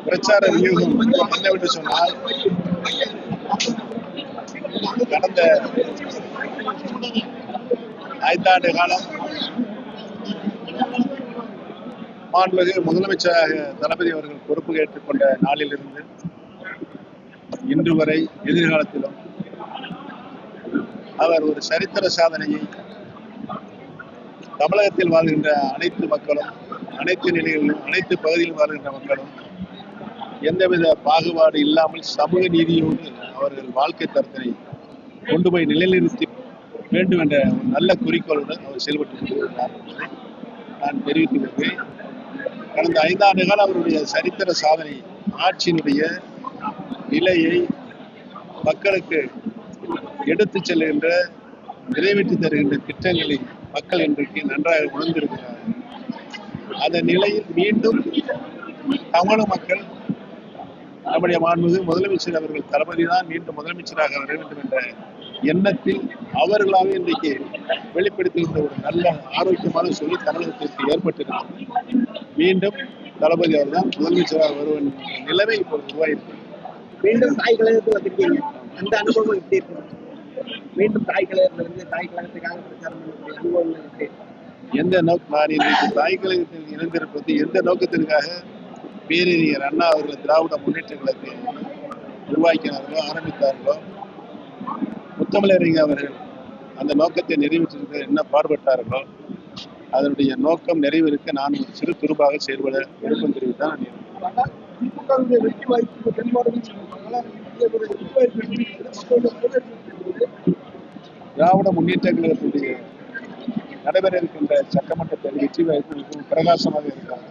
பிரச்சார வியூகம் என்னவென்று சொன்னால், கடந்த 5 ஆண்டு காலம் மாண்புமிகு முதலமைச்சராக தளபதி அவர்கள் பொறுப்பு ஏற்றுக்கொண்ட நாளிலிருந்து இன்று வரை எதிர்காலத்திலும் அவர் ஒரு சரித்திர சாதனையை தமிழகத்தில் வாழ்கின்ற அனைத்து மக்களும், அனைத்து நிலைகளிலும், அனைத்து பகுதிகளில் வாழ்கின்ற மக்களும் எந்தவித பாகுபாடு இல்லாமல் சமூக நீதியோடு அவர்கள் வாழ்க்கை தரத்தினை கொண்டு போய் நிலைநிறுத்தி வேண்டும் என்ற ஒரு நல்ல குறிக்கோளுடன் அவர் செயல்பட்டு கொண்டிருக்கிறார் என்பதை நான் தெரிவித்துக் கொள்கிறேன். கடந்த 5 ஆண்டு கால அவருடைய சரித்திர சாதனை, ஆட்சியினுடைய நிலையை மக்களுக்கு எடுத்துச் செல்கின்ற, நிறைவேற்றி தருகின்ற திட்டங்களை மக்கள் இன்றைக்கு நன்றாக உணர்ந்திருக்கிறார்கள். அந்த நிலையில் மீண்டும் தமிழக மக்கள் நம்முடைய மாண்புமிகு முதலமைச்சர் அவர்கள் தளபதி தான் மீண்டும் முதலமைச்சராக வர வேண்டும் என்ற எண்ணத்தில் அவர்களாக இன்றைக்கு வெளிப்படுத்துகின்ற ஒரு நல்ல ஆரோக்கியமான சூழல் தமிழகத்திற்கு ஏற்பட்டிருக்கிறது. மீண்டும் தளபதி அவர் தான் முதலமைச்சராக வருவன் நிலைமை இப்போது உருவாயிருக்கு. மீண்டும் தாய் கழகத்தில் வந்திருக்கீங்க, அந்த அனுபவம் எப்படி இருக்கு? மீண்டும் தாய் கழகத்திலிருந்து தாய் கழகத்துக்காக பிரச்சாரம் பண்ணக்கூடிய அனுபவம் எப்படி? எந்த நோக்கம் நான் இன்றைக்கு தாய் கழகத்தில் இணைந்திருப்பது எந்த நோக்கத்திற்காக பேரறிஞர் அண்ணா அவர்கள் திராவிட முன்னேற்ற கழகத்தை உருவாக்கினார்களோ, ஆரம்பித்தார்களோ, முத்தமிழறிஞர் அவர்கள் அந்த நோக்கத்தை நிறைவேற்றிருக்க என்ன பாடுபட்டார்களோ அதனுடைய நோக்கம் நிறைவேறிக்க நான் ஒரு சிறு துருபாக செயல்பட விருப்பம் தெரிவித்தான். திராவிட முன்னேற்ற கழகத்துடைய நடைபெற இருக்கின்ற சட்டமன்ற தேர்தல் வெற்றி வாய்ப்பு மிகவும் பிரகாசமாக இருக்காங்க.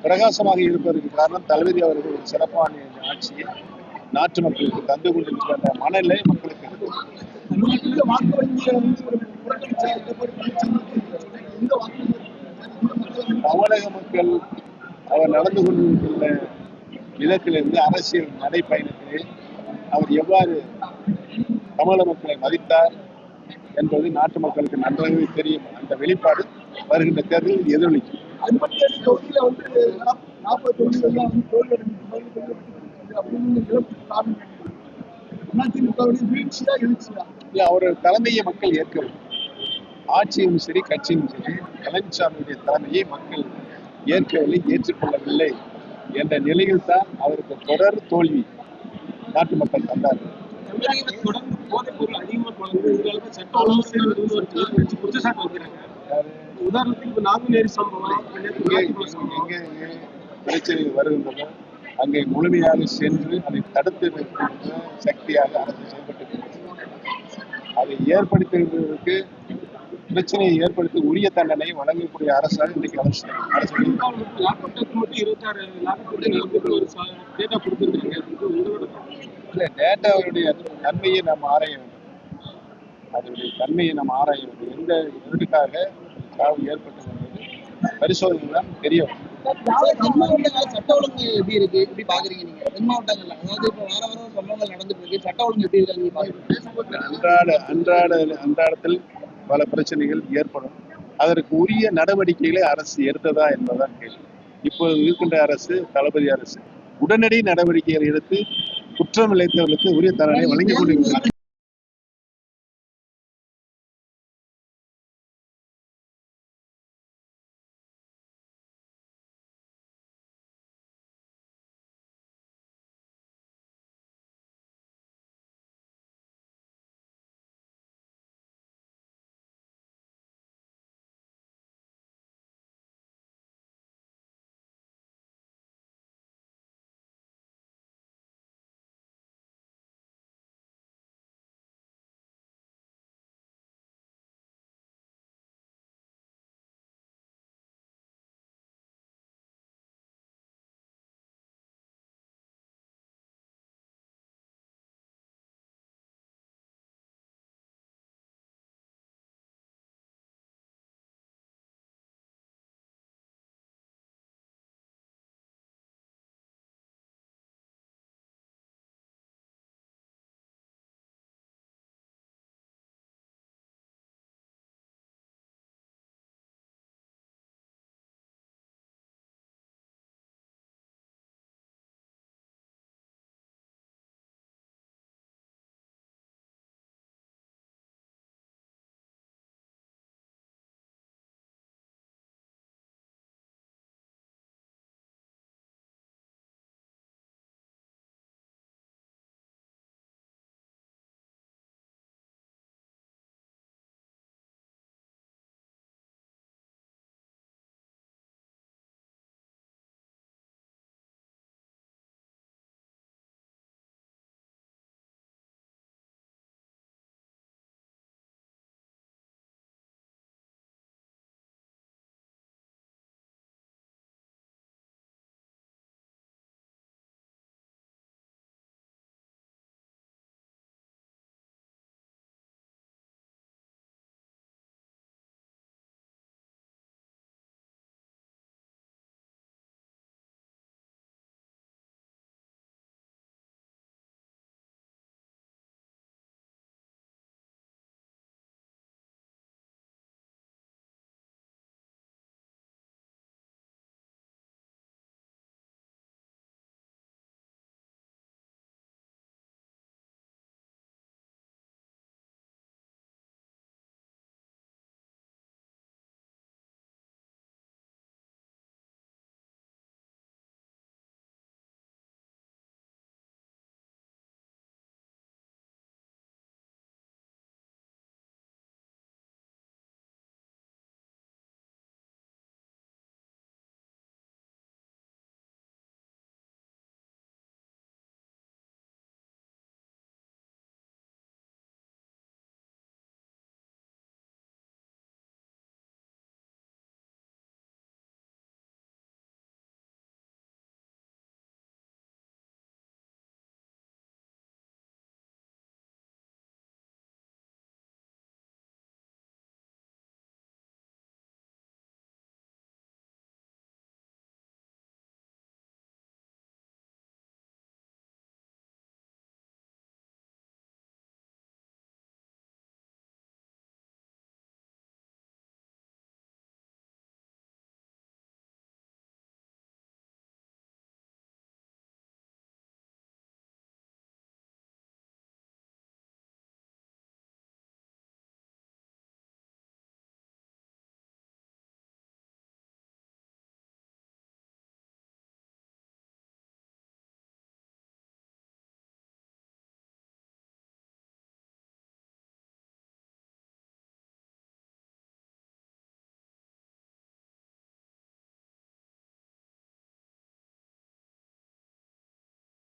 பிரகாசமாக இருப்பதற்கு காரணம் தளபதி அவர்கள் ஒரு சிறப்பான ஆட்சியை நாட்டு மக்களுக்கு தந்து கொண்டிருக்கின்ற மனநிலை மக்களுக்கு இருக்கு. தமிழக மக்கள் அவர் நடந்து கொண்டிருக்கின்ற விதத்திலிருந்து அரசியல் நடைப்பயணத்திலே அவர் எவ்வாறு தமிழக மக்களை மதித்தார் என்பது நாட்டு மக்களுக்கு நன்றாகவே தெரியும். அந்த வெளிப்பாடு வருகின்ற தேர்தலில் எதிரொலிக்கும். அவருடைய தலைமையை மக்கள் ஏற்கவில்லை. ஆட்சியும் சரி, கட்சியும் சரி, பழனிசாமியுடைய தலைமையை மக்கள் ஏற்கவில்லை, ஏற்றுக்கொள்ளவில்லை என்ற நிலையில் தான் அவருக்கு தொடர் தோல்வி நாட்டு மக்கள் தந்தார்கள். உதாரணத்துக்கு நாங்குநேரி சம்பவம் எங்கே பிரச்சனைகள் வருகின்றதோ அங்கே முழுமையாக சென்று அதை தடுத்து நிறுத்துகின்ற சக்தியாக அரசு செயல்பட்டு அதை ஏற்படுத்துவதற்கு பிரச்சனையை ஏற்படுத்தி உரிய தண்டனை வழங்கக்கூடிய அரசாக இன்றைக்கு அரசு டேட்டாவுடைய தன்மையை நாம் ஆராய வேண்டும். அதனுடைய தன்மையை நாம் ஆராய வேண்டும். எந்த எதற்காக சாவு ஏற்பட்டது என்பது பரிசோதனை தான் தெரிய வரும். சட்ட ஒழுங்கு எப்படி இருக்கு, எப்படி பாக்குறீங்க நீங்க? தென் மாவட்டங்கள்ல அதாவது இப்ப வார வாரம் சம்பவங்கள் நடந்துட்டு இருக்கு, சட்ட ஒழுங்கு எப்படி இருக்கு? அன்றாடத்தில் பல பிரச்சனைகள் ஏற்படும். அதற்கு உரிய நடவடிக்கைகளை அரசு எடுத்ததா என்பதுதான் கேள்வி. இப்போது இருக்கின்ற அரசு, தளபதி அரசு உடனடி நடவடிக்கைகள் எடுத்து குற்றம் இழைத்தவர்களுக்கு உரிய தண்டனை வழங்கிக் கொண்டிருக்கிறது.